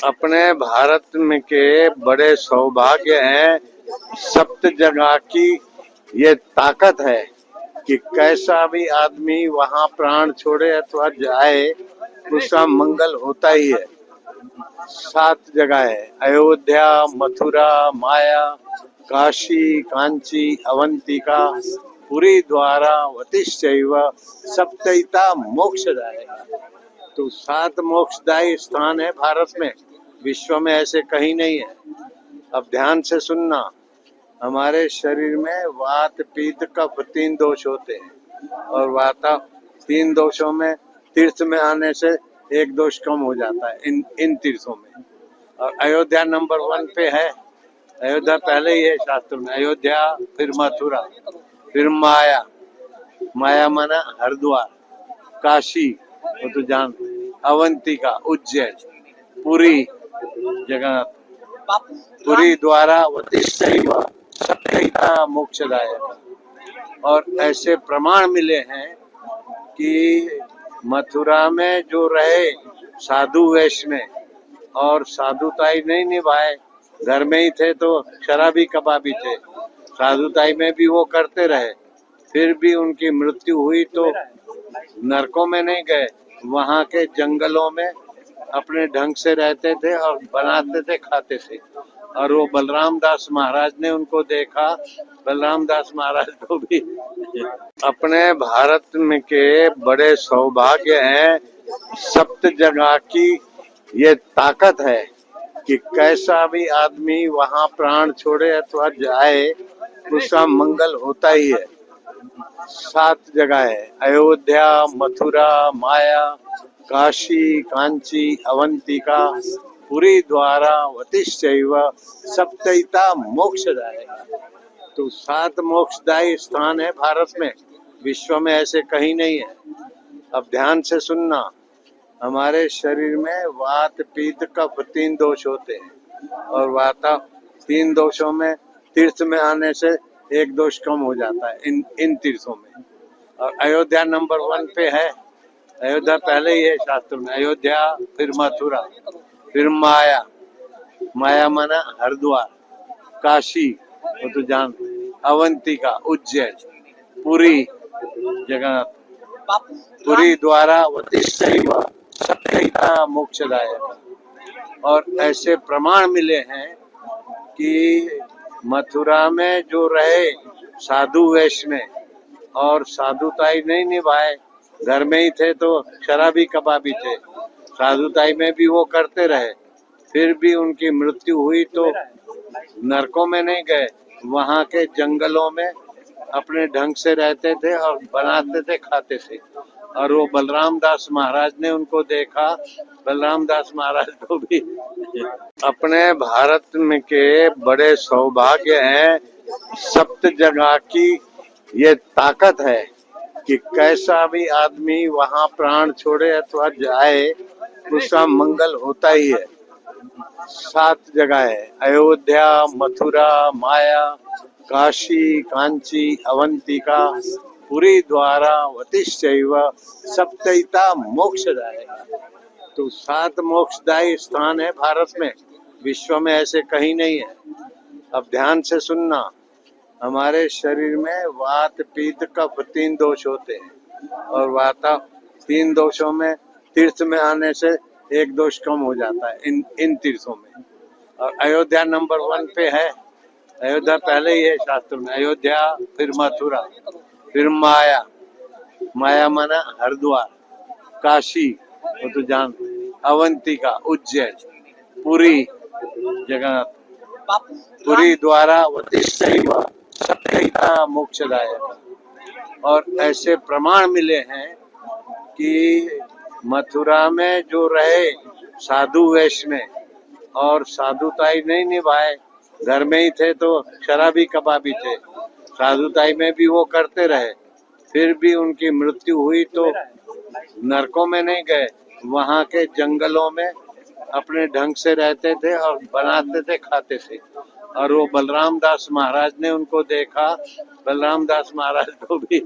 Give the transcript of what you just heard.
अपने भारत में के बड़े सौभाग्य हैं। सप्त जगह की ये ताकत है कि कैसा भी आदमी वहाँ प्राण छोड़े अथवा जाए, उसका मंगल होता ही है। 7 जगह है: अयोध्या, मथुरा, माया, काशी, कांची, अवंतिका, पुरी, द्वारा, वतिश्चैव सप्तैता मोक्षदाय। तो 7 मोक्षदायी स्थान है भारत में, विश्व में ऐसे कहीं नहीं है। अब ध्यान से सुनना। हमारे शरीर में वात, पित्त, कफ 3 दोष होते हैं और वाता 3 दोषों में तीर्थ में आने से एक दोष कम हो जाता है इन तीर्थों में। और अयोध्या नंबर 1 पे है। अयोध्या पहले ही है शास्त्र में। अयोध्या, फिर मथुरा, फिर माया, माया माना हरिद्वार, काशी वो तो जान, अवंतिका, उज्जैन, पुरी जगन्नाथ, पुरी, द्वारा, वतिश्चैव सप्तैता मोक्षदायक। और ऐसे प्रमाण मिले हैं कि मथुरा में जो रहे साधु वेश में और साधुताई नहीं निभाए, घर में ही थे तो शराबी कबाबी थे, साधुताई में भी वो करते रहे, फिर भी उनकी मृत्यु हुई तो नरकों में नहीं गए, वहाँ के जंगलों में अपने ढंग से रहते थे और बनाते थे, खाते थे। और वो बलराम दास महाराज ने उनको देखा। बलराम दास महाराज को भी अपने भारत में के बड़े सौभाग्य हैं। सप्त जगह की ये ताकत है कि कैसा भी आदमी वहाँ प्राण छोड़े अथवा जाए, उसका मंगल होता ही है। 7 जगह है: अयोध्या, मथुरा, माया, काशी, कांची, अवंतिका, पुरी, द्वारा, वतिश्चैव सप्तैता मोक्षदाय। तो 7 मोक्षदायी स्थान है भारत में, विश्व में ऐसे कहीं नहीं है। अब ध्यान से सुनना। हमारे शरीर में वात, पित्त, कफ 3 दोष होते हैं और वाता 3 दोषों में तीर्थ में आने से एक दोष कम हो जाता है इन तीर्थों में। और अयोध्या नंबर 1 पे है। अयोध्या पहले ही है शास्त्र में। अयोध्या, फिर मथुरा, फिर माया, माया माना हरिद्वार, काशी वो तो जान, अवंतिका, उज्जैन, पुरी जगन्नाथ, पुरी, द्वारा, वतिश्चैव सप्तैता मोक्षदायक। और ऐसे प्रमाण मिले हैं कि मथुरा में जो रहे साधु वेश में और साधुताई नहीं निभाए, घर में ही थे तो शराबी कबाबी थे, साधुताई में भी वो करते रहे, फिर भी उनकी मृत्यु हुई तो नरकों में नहीं गए, वहाँ के जंगलों में अपने ढंग से रहते थे और बनाते थे, खाते थे। और वो बलराम दास महाराज ने उनको देखा। बलराम दास महाराज को भी अपने भारत में के बड़े सौभाग्य हैं। सप्त जगह की ये ताकत है कि कैसा भी आदमी वहाँ प्राण छोड़े अथवा जाए, उसका मंगल होता ही है। 7 जगह है: अयोध्या, मथुरा, माया, काशी, कांची, अवंतिका, पुरी, द्वारा, वतिश्चैव सप्तैता मोक्षदाय। तो 7 मोक्षदायी स्थान है भारत में, विश्व में ऐसे कहीं नहीं है। अब ध्यान से सुनना। हमारे शरीर में वात, पित्त, कफ 3 दोष होते हैं और वाता 3 दोषों में तीर्थ में आने से एक दोष कम हो जाता है इन तीर्थों में। और अयोध्या नंबर 1 पे है। अयोध्या पहले ही है शास्त्र में। अयोध्या, फिर मथुरा, फिर माया, माया माना हरिद्वार, काशी वो तो जान, अवंतिका, उज्जैन, पुरी जगन्नाथ, पुरी, द्वारा, वतिश्चैव सप्तैता मोक्षदायक। और ऐसे प्रमाण मिले हैं कि मथुरा में जो रहे साधु वेश में और साधुताई नहीं निभाए, घर में ही थे तो शराबी कबाबी थे, साधुताई में भी वो करते रहे, फिर भी उनकी मृत्यु हुई तो नरकों में नहीं गए, वहाँ के जंगलों में अपने ढंग से रहते थे और बनाते थे, खाते थे। और वो बलराम दास महाराज ने उनको देखा। बलराम दास महाराज को भी